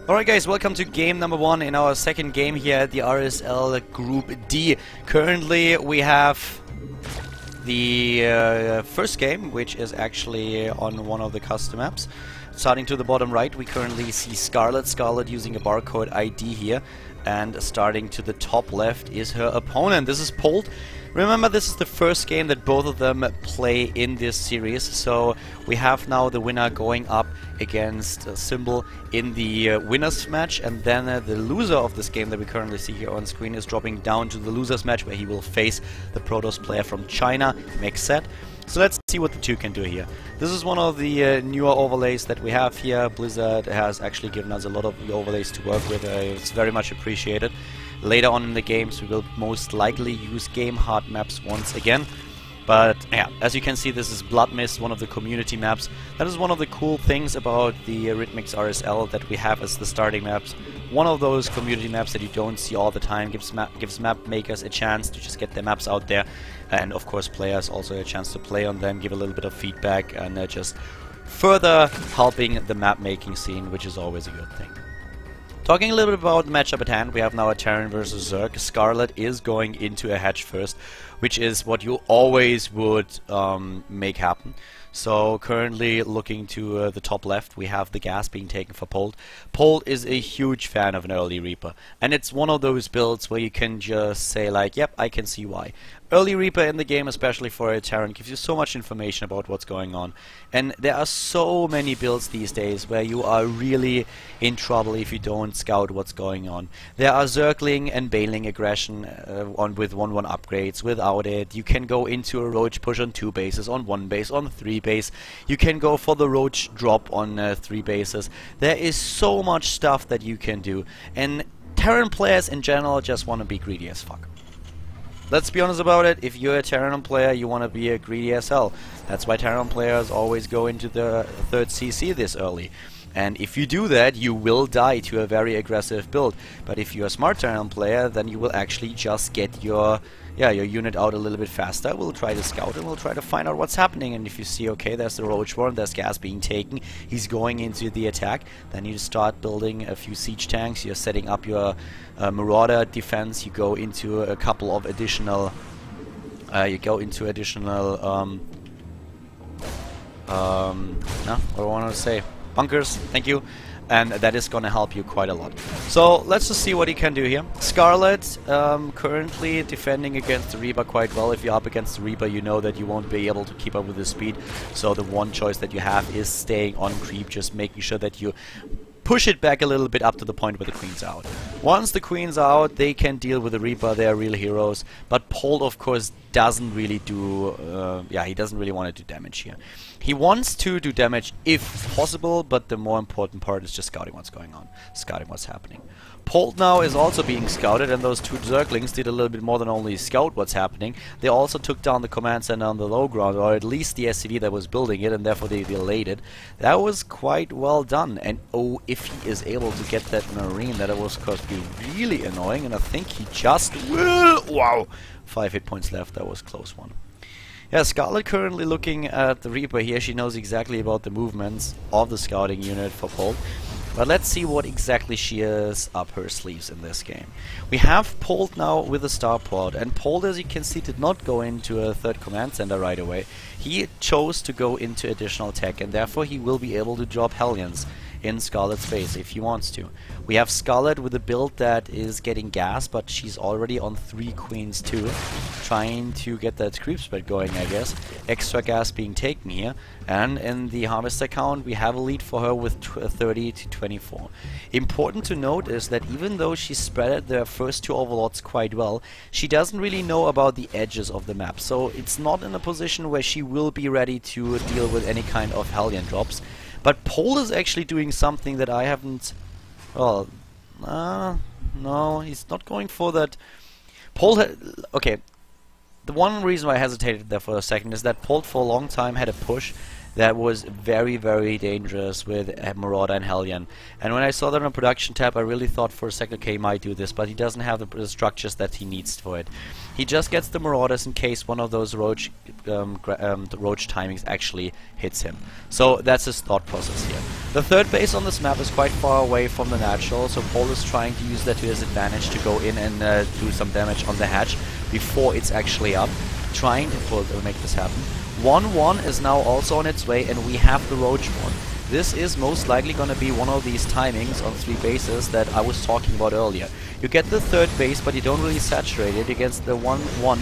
Alright guys, welcome to game number 1 in our second game here at the RSL Group D. Currently we have the first game, which is actually on one of the custom maps. Starting to the bottom right, we currently see Scarlett using a barcode ID here. And starting to the top left is her opponent. This is Polt. Remember, this is the first game that both of them play in this series, so we have now the winner going up against Symbol in the winners match, and then the loser of this game that we currently see here on screen is dropping down to the losers match, where he will face the Protoss player from China, Mexet. So let's see what the two can do here. This is one of the newer overlays that we have here. Blizzard has actually given us a lot of overlays to work with. It's very much appreciated. Later on in the games we will most likely use game hard maps once again. But yeah, as you can see, this is Blood Mist, one of the community maps. That is one of the cool things about the Ritmix RSL that we have as the starting maps. One of those community maps that you don't see all the time, gives map makers a chance to just get their maps out there, and of course players also a chance to play on them, give a little bit of feedback, and just further helping the map making scene, which is always a good thing. Talking a little bit about the matchup at hand, we have now a Terran versus Zerg. Scarlett is going into a hedge first, which is what you always would make happen. So currently looking to the top left, we have the gas being taken for Polt. Polt is a huge fan of an early Reaper, and it's one of those builds where you can just say like, yep, I can see why. Early Reaper in the game, especially for a Terran, gives you so much information about what's going on. And there are so many builds these days where you are really in trouble if you don't scout what's going on. There are Zergling and Bailing aggression with 1-1 upgrades. Without it, you can go into a Roach push on 2 bases, on 1 base, on 3 base. You can go for the Roach drop on 3 bases. There is so much stuff that you can do. And Terran players in general just want to be greedy as fuck. Let's be honest about it, if you're a Terran player, you want to be a greedy as hell. That's why Terran players always go into the 3rd CC this early. And if you do that, you will die to a very aggressive build. But if you're a smart Terran player, then you will actually just get your unit out a little bit faster. We'll try to scout and we'll try to find out what's happening. And if you see, okay, there's the Roach War, there's gas being taken, he's going into the attack, then you start building a few siege tanks, you're setting up your Marauder defense, you go into a couple of additional what do I want to say? Bunkers, thank you. And that is gonna help you quite a lot. So let's just see what he can do here. Scarlett currently defending against the Reaper quite well. If you're up against the Reaper, you know that you won't be able to keep up with the speed. So the one choice that you have is staying on creep, just making sure that you push it back a little bit up to the point where the Queen's out. Once the Queen's out, they can deal with the Reaper, they are real heroes. But Polt, of course, doesn't really do, he doesn't really want to do damage here. He wants to do damage if possible, but the more important part is just scouting what's going on, scouting what's happening. Polt now is also being scouted, and those 2 Zerglings did a little bit more than only scout what's happening. They also took down the command center on the low ground, or at least the SCV that was building it, and therefore they delayed it. That was quite well done, and oh, if he is able to get that Marine, that was of course be really annoying, and I think he just will. Wow, 5 hit points left, that was a close one. Yeah, Scarlett currently looking at the Reaper here. She knows exactly about the movements of the scouting unit for Polt. But let's see what exactly she is up her sleeves in this game. We have Polt now with a starport, and Polt, as you can see, did not go into a 3rd command center right away. He chose to go into additional tech, and therefore he will be able to drop Hellions in Scarlett's base if he wants to. We have Scarlett with a build that is getting gas, but she's already on 3 queens too, trying to get that creep spread going, I guess. Extra gas being taken here, and in the harvest account we have a lead for her with 30 to 24. Important to note is that even though she spreaded the first 2 overlords quite well, she doesn't really know about the edges of the map, so it's not in a position where she will be ready to deal with any kind of Hellion drops. But Polt is actually doing something that I haven't... Well, no, he's not going for that. Polt okay, the one reason why I hesitated there for a second is that Polt for a long time had a push that was very, very dangerous with Marauder and Hellion. And when I saw that on a production tab, I really thought for a second, okay, he might do this, but he doesn't have the structures that he needs for it. He just gets the Marauders in case one of those Roach timings actually hits him. So that's his thought process here. The third base on this map is quite far away from the natural, so Polt is trying to use that to his advantage to go in and do some damage on the hatch before it's actually up. Trying to make this happen. 1-1 is now also on its way, and we have the Roach one. This is most likely going to be one of these timings on 3 bases that I was talking about earlier. You get the third base, but you don't really saturate it against the 1-1.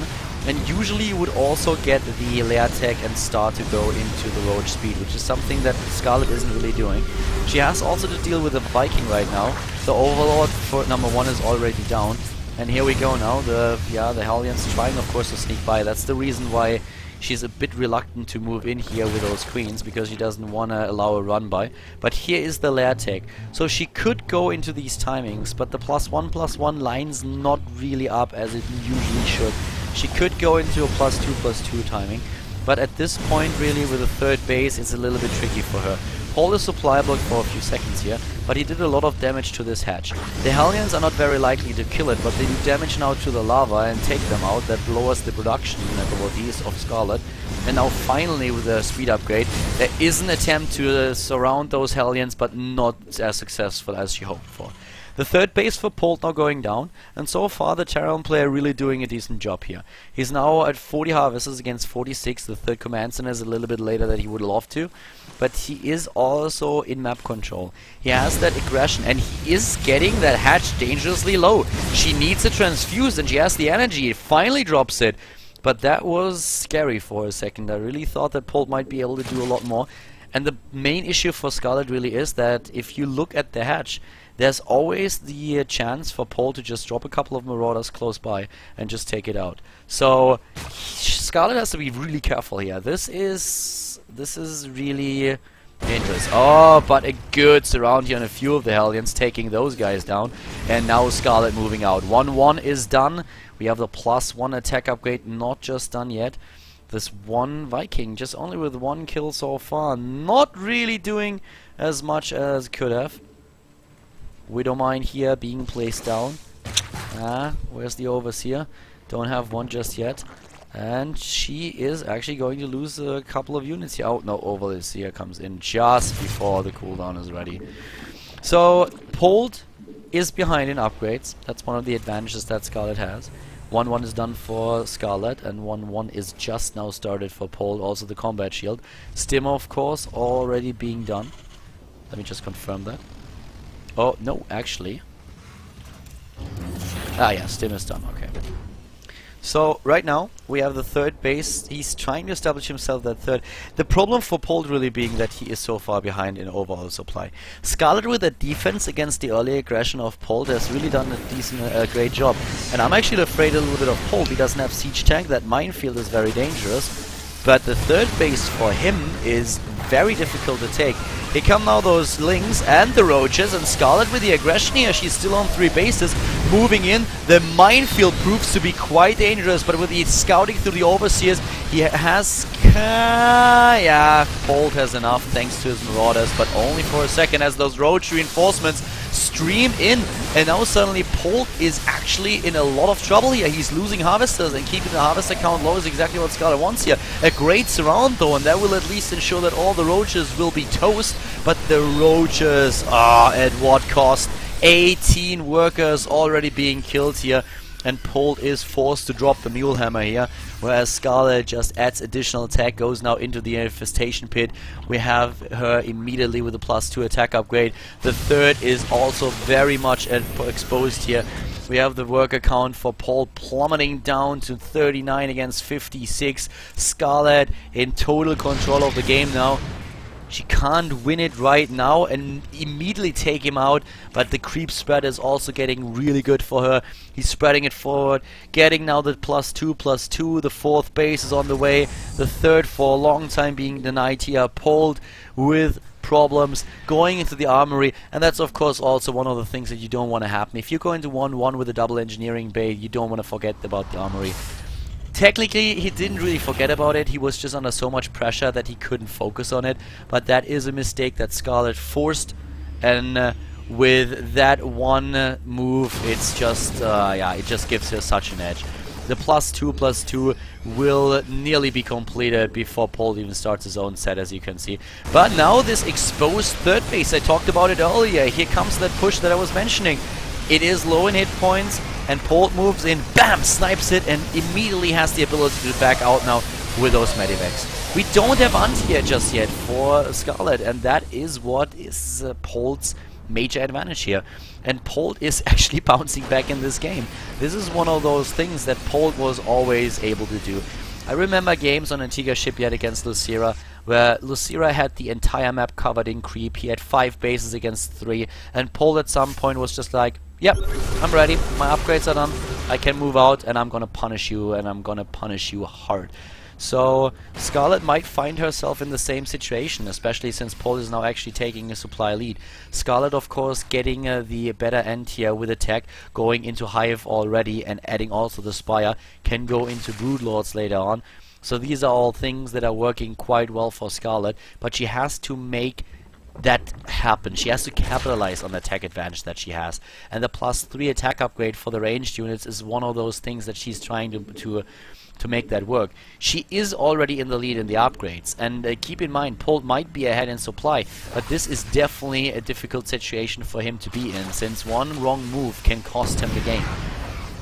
And usually you would also get the lair tech and start to go into the Roach speed, which is something that Scarlett isn't really doing. She has also to deal with the Viking right now. The Overlord for number 1 is already down. And here we go now. The Hellions trying, of course, to sneak by. That's the reason why she's a bit reluctant to move in here with those queens, because she doesn't want to allow a run by. But here is the lair tech. So she could go into these timings, but the +1/+1 lines not really up as it usually should. She could go into a +2/+2 timing, but at this point really with the third base it's a little bit tricky for her. Polt is supply blocked for a few seconds here, but he did a lot of damage to this hatch. The Hellions are not very likely to kill it, but they do damage now to the lava and take them out. That lowers the production abilities of Scarlett. And now finally with the speed upgrade, there is an attempt to surround those Hellions, but not as successful as she hoped for. The third base for Polt now going down, and so far the Terran player really doing a decent job here. He's now at 40 harvests against 46. The third command center is a little bit later than he would love to, but he is also in map control. He has that aggression, and he is getting that hatch dangerously low. She needs a transfuse, and she has the energy. It finally drops it, but that was scary for a second. I really thought that Polt might be able to do a lot more. And the main issue for Scarlett really is that if you look at the hatch, there's always the chance for Polt to just drop a couple of Marauders close by and just take it out. So Scarlett has to be really careful here. This is really dangerous. Oh, but a good surround here on a few of the Hellions, taking those guys down. And now Scarlett moving out. 1-1 is done. We have the +1 attack upgrade not just done yet. This one Viking, just only with 1 kill so far, not really doing as much as could have. Widowmine here being placed down. Where's the Overseer? Don't have one just yet. And she is actually going to lose a couple of units here. Oh, no, Overseer comes in just before the cooldown is ready. So, Polt is behind in upgrades. That's one of the advantages that Scarlett has. 1-1 is done for Scarlett, and 1-1 is just now started for Polt. Also the combat shield. Stim, of course, already being done. Let me just confirm that. Oh, no, actually. Yeah, Stim is done, okay. So, right now, we have the third base. He's trying to establish himself at third. The problem for Polt really being that he is so far behind in overall supply. Scarlett with a defense against the early aggression of Polt has really done a great job. And I'm actually afraid a little bit of Polt. He doesn't have siege tank. That minefield is very dangerous. But the third base for him is very difficult to take. Here come now those Lings and the Roaches, and Scarlett with the aggression here. She's still on 3 bases, moving in. The minefield proves to be quite dangerous, but with the scouting through the Overseers, he has... yeah, Polt has enough thanks to his Marauders, but only for a second as those Roach reinforcements stream in. And now suddenly Polt is actually in a lot of trouble here. He's losing Harvesters, and keeping the Harvester count low is exactly what Scarlett wants here. A great surround though, and that will at least ensure that all the Roaches will be toast. But the Roaches, at what cost? 18 workers already being killed here. And Polt is forced to drop the Mule Hammer here, whereas Scarlett just adds additional attack, goes now into the Infestation Pit. We have her immediately with a +2 attack upgrade. The third is also very much exposed here. We have the worker count for Polt plummeting down to 39 against 56. Scarlett in total control of the game now. She can't win it right now and immediately take him out, but the creep spread is also getting really good for her. He's spreading it forward, getting now the +2/+2. The fourth base is on the way. The third for a long time being denied here. Polt with problems going into the armory, and that's of course also one of the things that you don't want to happen. If you go into 1-1 with a double engineering bay, you don't want to forget about the armory. Technically, he didn't really forget about it. He was just under so much pressure that he couldn't focus on it. But that is a mistake that Scarlett forced. And with that one move, it's just, yeah, it just gives her such an edge. the +2/+2 will nearly be completed before Polt even starts his own set, as you can see. But now this exposed third base, I talked about it earlier. Here comes that push that I was mentioning. It is low in hit points, and Polt moves in, bam, snipes it, and immediately has the ability to back out now with those medivacs. We don't have anti-air just yet for Scarlett, and that is what is Polt's major advantage here. And Polt is actually bouncing back in this game. This is one of those things that Polt was always able to do. I remember games on Antigua Shipyard against Lucera, where Lucera had the entire map covered in creep. He had 5 bases against 3, and Polt at some point was just like, yep, I'm ready, my upgrades are done, I can move out, and I'm gonna punish you, and I'm gonna punish you hard. So Scarlett might find herself in the same situation, especially since Polt is now actually taking a supply lead. Scarlett, of course, getting the better end here with attack, going into Hive already, and adding also the Spire, can go into Broodlords later on. So these are all things that are working quite well for Scarlett, but she has to make that happen. She has to capitalize on the attack advantage that she has, and the +3 attack upgrade for the ranged units is one of those things that she's trying to make that work. She is already in the lead in the upgrades, and keep in mind, Polt might be ahead in supply, but this is definitely a difficult situation for him to be in, since one wrong move can cost him the game.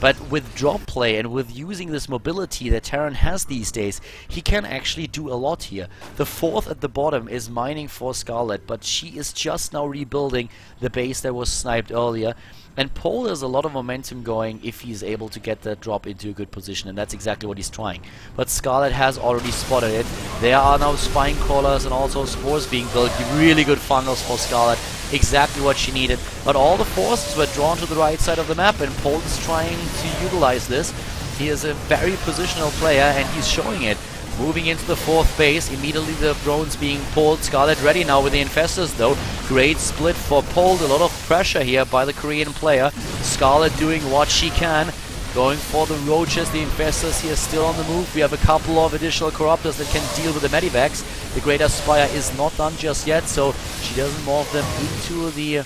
But with drop play and with using this mobility that Terran has these days, he can actually do a lot here. The 4th at the bottom is mining for Scarlett, but she is just now rebuilding the base that was sniped earlier. And Polt has a lot of momentum going if he's able to get that drop into a good position, and that's exactly what he's trying. But Scarlett has already spotted it. There are now spine crawlers and also spores being built. Really good fungals for Scarlett. Exactly what she needed. But all the forces were drawn to the right side of the map, and Polt is trying to utilize this. He is a very positional player, and he's showing it. Moving into the 4th base, immediately the drones being pulled. Scarlett ready now with the infestors though. Great split for Polt, a lot of pressure here by the Korean player. Scarlett doing what she can, going for the roaches. The infestors here still on the move. We have a couple of additional corruptors that can deal with the medivacs. The Greater Spire is not done just yet, so she doesn't morph them into the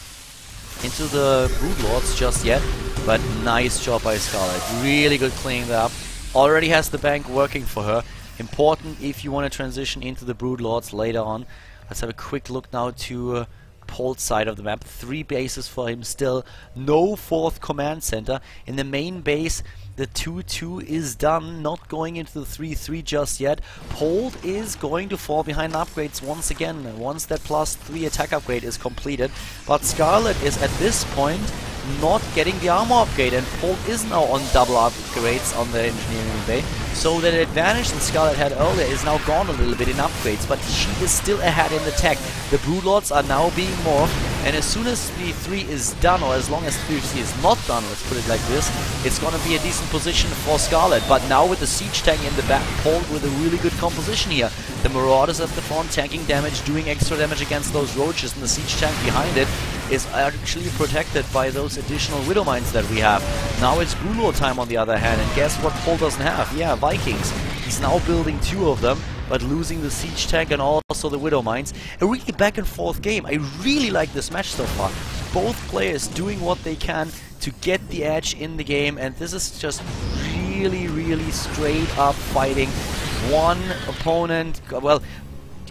Broodlords just yet. But nice job by Scarlett. Really good cleaning that up. Already has the bank working for her. Important if you want to transition into the Broodlords later on. Let's have a quick look now to Polt's side of the map. 3 bases for him still. No 4th command center. In the main base, the 2-2 is done. Not going into the 3-3 just yet. Polt is going to fall behind upgrades once again, once that +3 attack upgrade is completed. But Scarlett is at this point not getting the armor upgrade, and Polt is now on double upgrades on the engineering bay. So that advantage that Scarlett had earlier is now gone a little bit in upgrades, but she is still ahead in the tech. The Broodlords are now being morphed, and as soon as 3-3 is done, or as long as 3-3 is not done, let's put it like this, it's gonna be a decent position for Scarlett. But now with the siege tank in the back, Polt with a really good composition here. The Marauders at the front tanking damage, doing extra damage against those roaches, and the siege tank behind it is actually protected by those additional Widow Mines that we have. Now it's Broodlord time on the other hand, and guess what Polt doesn't have? Yeah, Vikings. He's now building 2 of them, but losing the siege tank and also the Widow Mines. A really back and forth game. I really like this match so far. Both players doing what they can to get the edge in the game, and this is just really straight up fighting. One opponent, well,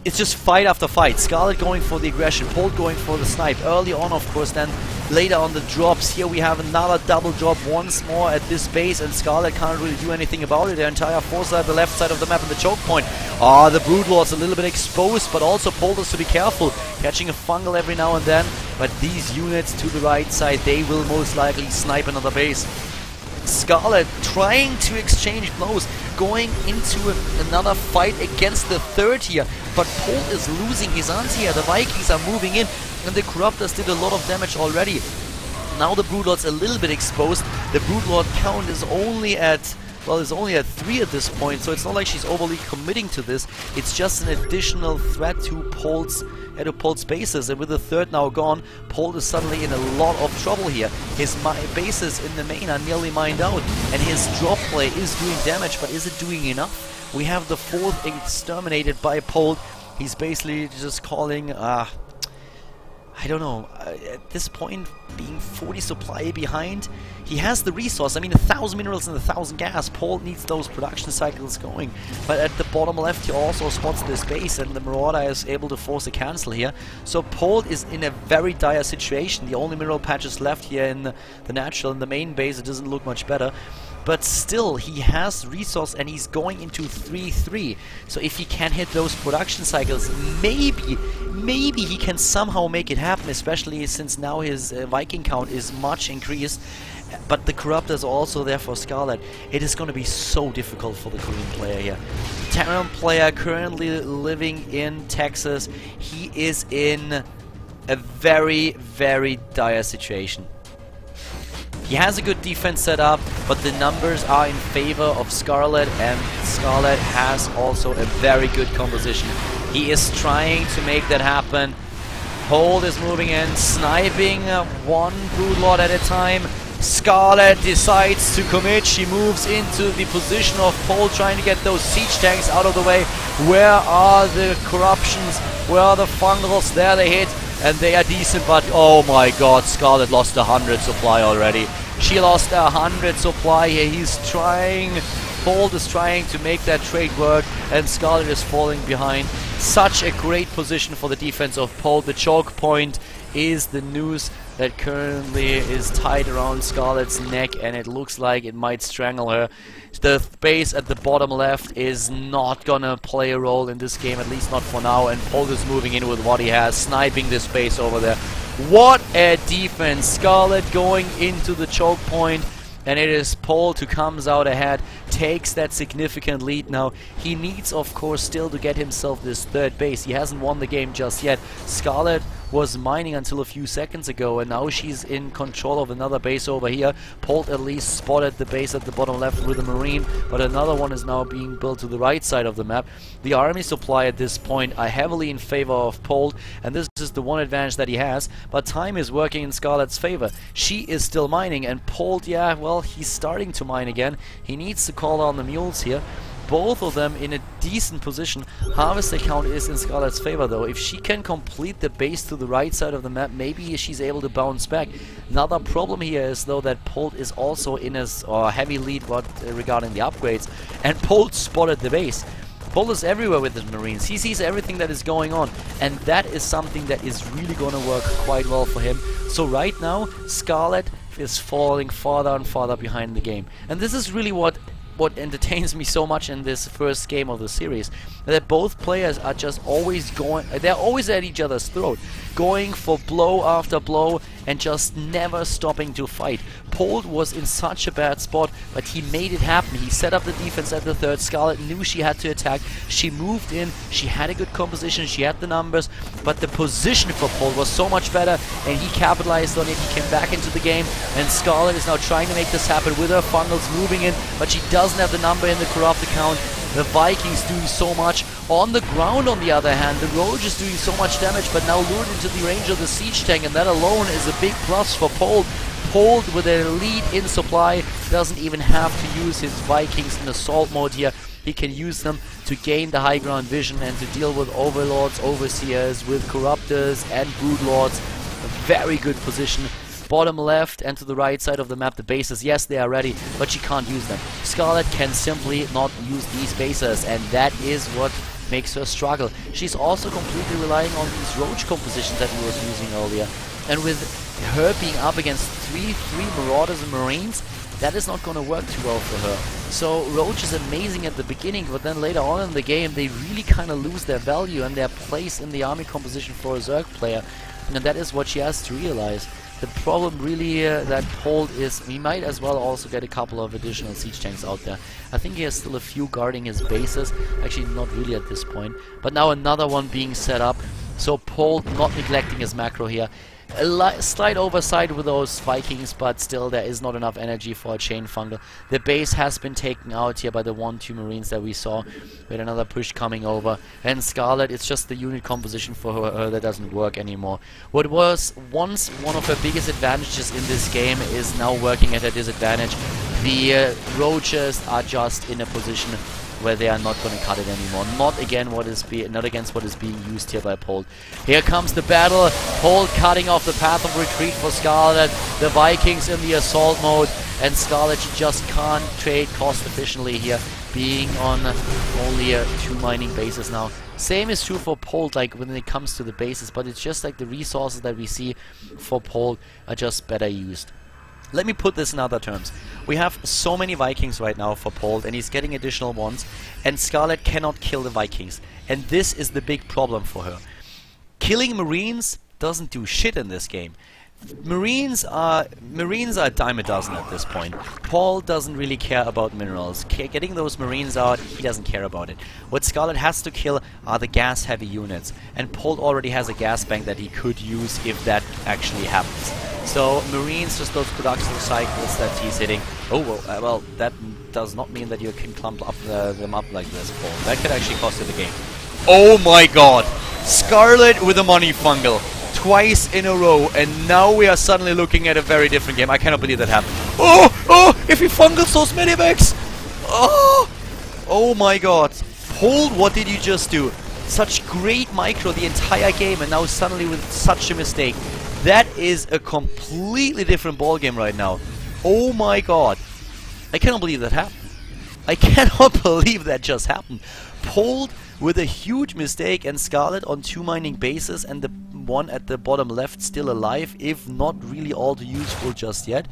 it's just fight after fight. Scarlett going for the aggression, Polt going for the snipe. Early on, of course, then later on the drops. Here we have another double drop once more at this base, and Scarlett can't really do anything about it. Their entire force at the left side of the map in the choke point. Ah, the Broodlord's a little bit exposed, but also Polt has to be careful. Catching a fungal every now and then, but these units to the right side, they will most likely snipe another base. Scarlett trying to exchange blows, going into another fight against the 3rd here, but Polt is losing his anti-air. The Vikings are moving in, and the Corruptors did a lot of damage already. Now the Broodlord's a little bit exposed. The Broodlord count is only at, well, it's only at 3 at this point, so it's not like she's overly committing to this. It's just an additional threat to Polt's bases, and with the 3rd now gone, Polt is suddenly in a lot of trouble here. His bases in the main are nearly mined out, and his drop play is doing damage, but is it doing enough? We have the 4th exterminated by Polt. He's basically just calling, I don't know, at this point, being 40 supply behind, he has the resource. I mean, 1,000 minerals and 1,000 gas. Polt needs those production cycles going. But at the bottom left, he also spots this base, and the Marauder is able to force a cancel here. So Polt is in a very dire situation. The only mineral patches left here in the natural, in the main base, it doesn't look much better. But still, he has resource and he's going into 3-3. So if he can hit those production cycles, maybe he can somehow make it happen, especially since now his Viking count is much increased. But the Corruptor is also there for Scarlett. It is going to be so difficult for the Korean player here. Terran player currently living in Texas. He is in a very, very dire situation. He has a good defense set up, but the numbers are in favor of Scarlett, and Scarlett has also a very good composition. He is trying to make that happen. Polt is moving in, sniping one Broodlord at a time. Scarlett decides to commit. She moves into the position of Polt, trying to get those siege tanks out of the way. Where are the corruptions? Where are the fungals? There they hit. And they are decent, but oh my god, Scarlett lost 100 supply already. She lost 100 supply here. He's trying, Polt is trying to make that trade work, and Scarlett is falling behind. Such a great position for the defense of Polt. The choke point is the noose that currently is tied around Scarlett's neck, and it looks like it might strangle her. The base at the bottom left is not gonna play a role in this game, at least not for now, and Polt is moving in with what he has, sniping this base over there. What a defense! Scarlett going into the choke point, and it is Polt who comes out ahead, takes that significant lead now. He needs, of course, still to get himself this third base. He hasn't won the game just yet. Scarlett was mining until a few seconds ago, and now she's in control of another base over here. Polt at least spotted the base at the bottom left with a marine, but another one is now being built to the right side of the map. The army supply at this point are heavily in favor of Polt, and this is the one advantage that he has, but time is working in Scarlett's favor. She is still mining, and Polt, yeah, well, he's starting to mine again. He needs to call down the mules here. Both of them in a decent position. Harvest account is in Scarlett's favor though. If she can complete the base to the right side of the map, maybe she's able to bounce back. Another problem here is though that Polt is also in a heavy lead regarding the upgrades, and Polt spotted the base. Polt is everywhere with his marines. He sees everything that is going on, and that is something that is really going to work quite well for him. So right now, Scarlett is falling farther and farther behind the game, and this is really what entertains me so much in this first game of the series, that both players are just always they're always at each other's throat, going for blow after blow and just never stopping to fight. Polt was in such a bad spot, but he made it happen. He set up the defense at the third. Scarlett knew she had to attack. She moved in. She had a good composition. She had the numbers, but the position for Polt was so much better, and he capitalized on it. He came back into the game, and Scarlett is now trying to make this happen with her funnels moving in, but she doesn't have the number in the corrupt account. The Vikings doing so much. On the ground, on the other hand, the Roach is doing so much damage, but now lured into the range of the siege tank, and that alone is a big plus for Polt. Polt with a lead in supply doesn't even have to use his Vikings in assault mode here. He can use them to gain the high ground vision and to deal with overlords, overseers, with corruptors and broodlords. A very good position. Bottom left and to the right side of the map, the bases, yes, they are ready, but she can't use them. Scarlett can simply not use these bases, and that is what makes her struggle. She's also completely relying on these roach compositions that we were using earlier. And with her being up against 3 Marauders and Marines, that is not going to work too well for her. So Roach is amazing at the beginning, but then later on in the game, they really kind of lose their value and their place in the army composition for a Zerg player. And that is what she has to realize. The problem really that Polt is, he might as well also get a couple of additional siege tanks out there. I think he has still a few guarding his bases, actually not really at this point, but now another one being set up. So Polt not neglecting his macro here. A slight oversight with those Vikings, but still there is not enough energy for a chain fungal. The base has been taken out here by the 1-2 Marines that we saw, with another push coming over. And Scarlett, it's just the unit composition for her that doesn't work anymore. What was once one of her biggest advantages in this game is now working at a disadvantage. The Roaches are just in a position where they are not going to cut it anymore. Not against what is being used here by Polt. Here comes the battle. Polt cutting off the path of retreat for Scarlett. The Vikings in the assault mode, and Scarlett, she just can't trade cost efficiently here, being on only 2 mining bases now. Same is true for Polt, like when it comes to the bases, but it's just like the resources that we see for Polt are just better used. Let me put this in other terms. We have so many Vikings right now for Polt, and he's getting additional ones, and Scarlett cannot kill the Vikings. And this is the big problem for her. Killing Marines doesn't do shit in this game. Marines are a dime a dozen at this point. Polt doesn't really care about minerals. Getting those Marines out, he doesn't care about it. What Scarlett has to kill are the gas heavy units, and Polt already has a gas bank that he could use if that actually happens. So Marines, just those production cycles that he's hitting. Oh well, that does not mean that you can clump up them up like this, Polt. That could actually cost you the game. Oh my god! Scarlett with a money fungal. Twice in a row, and now we are suddenly looking at a very different game. I cannot believe that happened. Oh, if he fungals those medivacs! Oh my god. Polt, what did you just do? Such great micro the entire game, and now suddenly with such a mistake. That is a completely different ballgame right now. Oh my god. I cannot believe that happened. I cannot believe that just happened. Polt with a huge mistake, and Scarlett on 2 mining bases, and the one at the bottom left still alive, if not really all too useful just yet.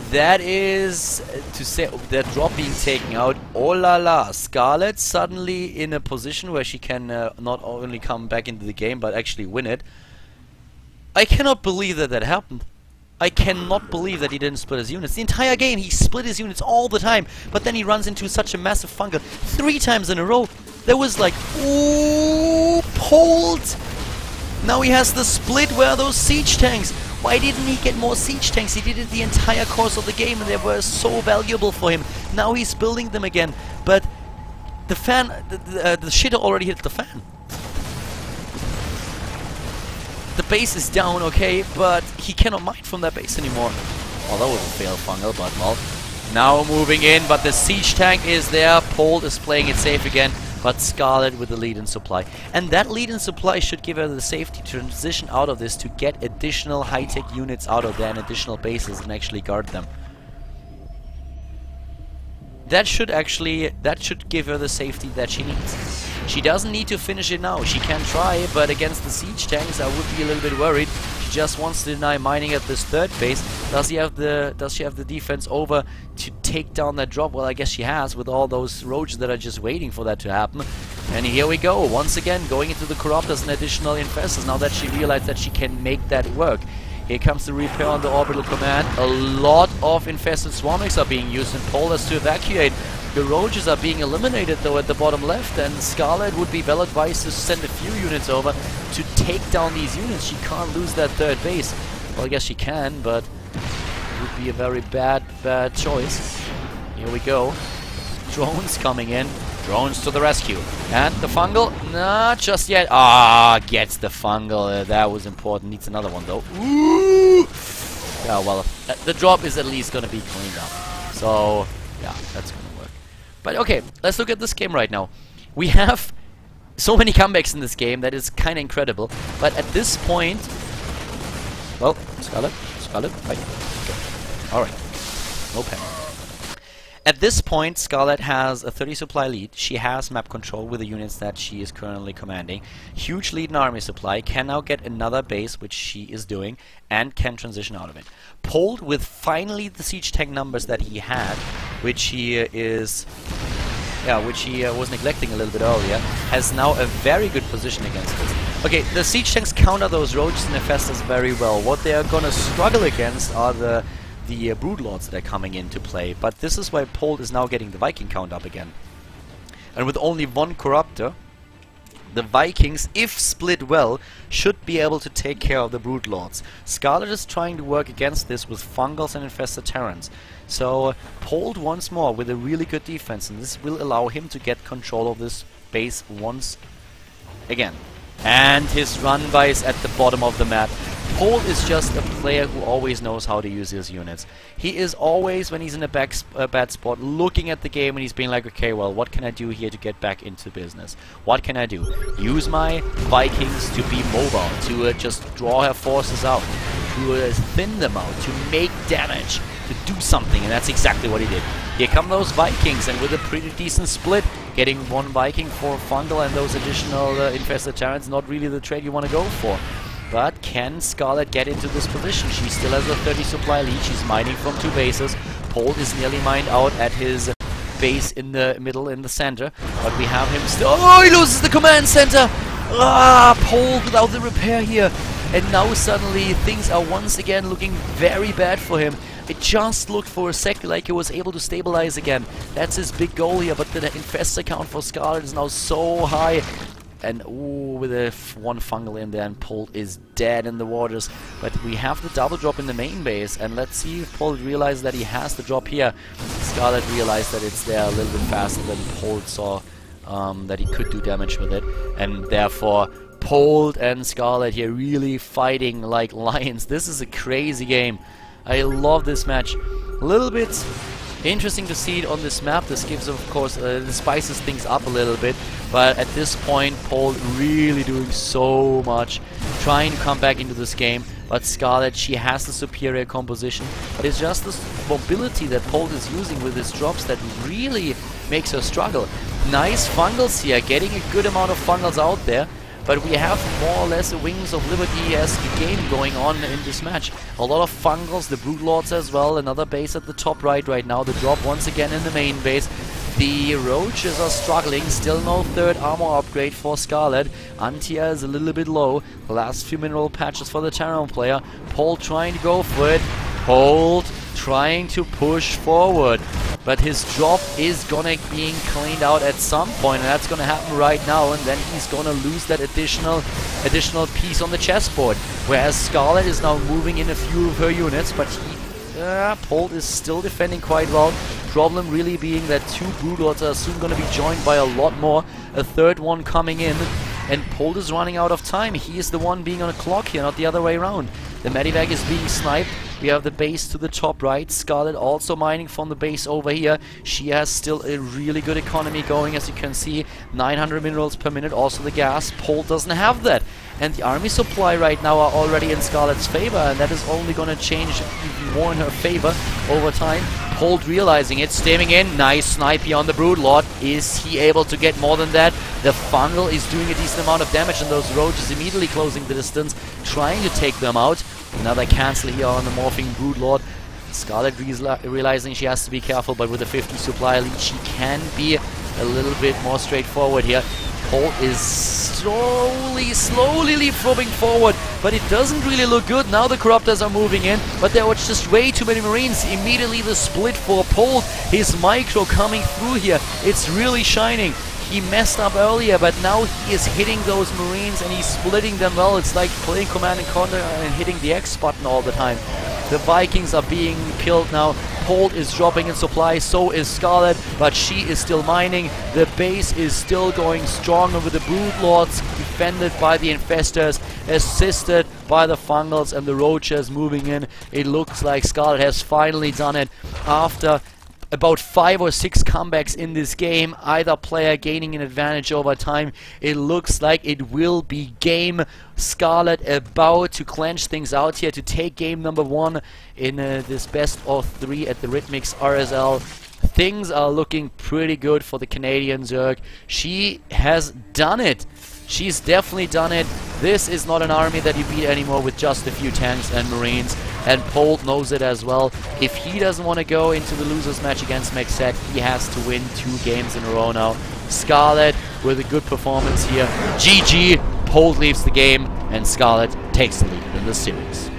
That is to say, that drop being taken out. Oh la la, Scarlett suddenly in a position where she can not only come back into the game but actually win it. I cannot believe that that happened. I cannot believe that he didn't split his units. The entire game he split his units all the time, but then he runs into such a massive fungal 3 times in a row. There was like, ooh, Polt! Now he has the split. Where are those siege tanks? Why didn't he get more siege tanks? He did it the entire course of the game, and they were so valuable for him. Now he's building them again, but the fan, the shit already hit the fan. The base is down, okay, but he cannot mine from that base anymore. Oh, that was a fail fungal, but well. Now moving in, but the siege tank is there. Polt is playing it safe again, but Scarlett with the lead in supply. And that lead in supply should give her the safety to transition out of this to get additional high-tech units out of there and additional bases and actually guard them. That should give her the safety that she needs. She doesn't need to finish it now. She can try, but against the siege tanks, I would be a little bit worried. She just wants to deny mining at this 3rd base. Does she have the defense over to take down that drop? Well, I guess she has, with all those roaches that are just waiting for that to happen. And here we go, once again, going into the Corruptors and additional infestors. Now that she realized that she can make that work. Here comes the repair on the orbital command. A lot of infested swarmings are being used, and Polt has to evacuate. The roaches are being eliminated though at the bottom left, and Scarlett would be well advised to send a few units over to take down these units. She can't lose that 3rd base. Well, I guess she can, but it would be a very bad choice. Here we go. Drones coming in. Drones to the rescue. And the fungal? Not just yet. Ah, gets the fungal. That was important. Needs another one though. Ooh! Yeah, well, the drop is at least going to be cleaned up. So, yeah, that's going to work. But okay, let's look at this game right now. We have so many comebacks in this game that is kind of incredible. But at this point... Well, Scarlett, right. Okay. Alright. No panic. At this point, Scarlett has a 30 supply lead. She has map control with the units that she is currently commanding. Huge lead in army supply. Can now get another base, which she is doing, and can transition out of it. Polt, with finally the siege tank numbers that he had, which he was neglecting a little bit earlier, has now a very good position against this. Okay, the siege tanks counter those roaches and infestors very well. What they are gonna struggle against are the broodlords that are coming into play, but this is why Polt is now getting the Viking count up again. And with only 1 corruptor, the Vikings, if split well, should be able to take care of the broodlords. Scarlett is trying to work against this with fungals and infested Terrans. So Polt once more with a really good defense, and this will allow him to get control of this base once again. And his run by is at the bottom of the map. Polt is just a player who always knows how to use his units. He is always, when he's in a bad spot, looking at the game and he's being like, okay, well, what can I do here to get back into business? What can I do? Use my Vikings to be mobile, to just draw her forces out, to thin them out, to make damage, to do something, and that's exactly what he did. Here come those Vikings, and with a pretty decent split, getting one Viking for Fungal and those additional infested Terrans, not really the trade you want to go for. But can Scarlett get into this position? She still has a 30 supply lead. She's mining from 2 bases. Polt is nearly mined out at his base in the middle, in the center. But we have him still... Oh, he loses the command center! Ah, Polt without the repair here. And now suddenly things are once again looking very bad for him. It just looked for a sec like he was able to stabilize again. That's his big goal here, but the infestor count for Scarlett is now so high. And ooh, with a one fungal in there, and Polt is dead in the waters. But we have the double drop in the main base, and let's see if Polt realizes that he has the drop here. Scarlett realized that it's there a little bit faster than Polt saw that he could do damage with it, and therefore Polt and Scarlett here really fighting like lions. This is a crazy game. I love this match. A little bit interesting to see it on this map. This gives, of course, spices things up a little bit. But at this point, Polt really doing so much, trying to come back into this game. But Scarlett, she has the superior composition. But it's just this mobility that Polt is using with his drops that really makes her struggle. Nice fungals here, getting a good amount of fungals out there. But we have more or less a Wings of Liberty-esque game going on in this match. A lot of fungals, the Brood Lords as well, another base at the top right now. The drop once again in the main base. The Roaches are struggling, still no third armor upgrade for Scarlett. Antia is a little bit low. The last few mineral patches for the Terran player. Polt trying to go for it. Polt trying to push forward. But his drop is gonna being cleaned out at some point, and that's gonna happen right now, and then he's gonna lose that additional piece on the chessboard. Whereas Scarlett is now moving in a few of her units, but Polt is still defending quite well. Problem really being that 2 Broodlords are soon gonna be joined by a lot more. A third one coming in, and Polt is running out of time. He is the one being on a clock here, not the other way around. The Medivac is being sniped. We have the base to the top right. Scarlett also mining from the base over here. She has still a really good economy going, as you can see. 900 minerals per minute, also the gas. Polt doesn't have that. And the army supply right now are already in Scarlett's favor, and that is only going to change even more in her favor over time. Polt realizing it, stemming in. Nice snipe on the Broodlord. Is he able to get more than that? The fungal is doing a decent amount of damage, and those roaches immediately closing the distance, trying to take them out. Another cancel here on the morphing Broodlord. Scarlett realizing she has to be careful, but with a 50 supply lead, she can be a little bit more straightforward here. Polt is slowly leapfrogging forward, but it doesn't really look good. Now the Corruptors are moving in, but there were just way too many Marines. Immediately the split for Polt. His micro coming through here. It's really shining. He messed up earlier, but now he is hitting those Marines and he's splitting them well. It's like playing Command and Conquer and hitting the X button all the time. The Vikings are being killed now. Polt is dropping in supply, so is Scarlett, but she is still mining. The base is still going stronger with the Broodlords defended by the Infestors, assisted by the Fungals and the Roaches moving in. It looks like Scarlett has finally done it after about 5 or 6 comebacks in this game, either player gaining an advantage over time. It looks like it will be game Scarlett about to clench things out here, to take game number 1 in this best of 3 at the Ritmix RSL. Things are looking pretty good for the Canadian Zerg. She has done it. She's definitely done it. This is not an army that you beat anymore with just a few tanks and Marines. And Polt knows it as well. If he doesn't want to go into the losers match against Mexet, he has to win 2 games in a row now. Scarlett with a good performance here. GG. Polt leaves the game and Scarlett takes the lead in the series.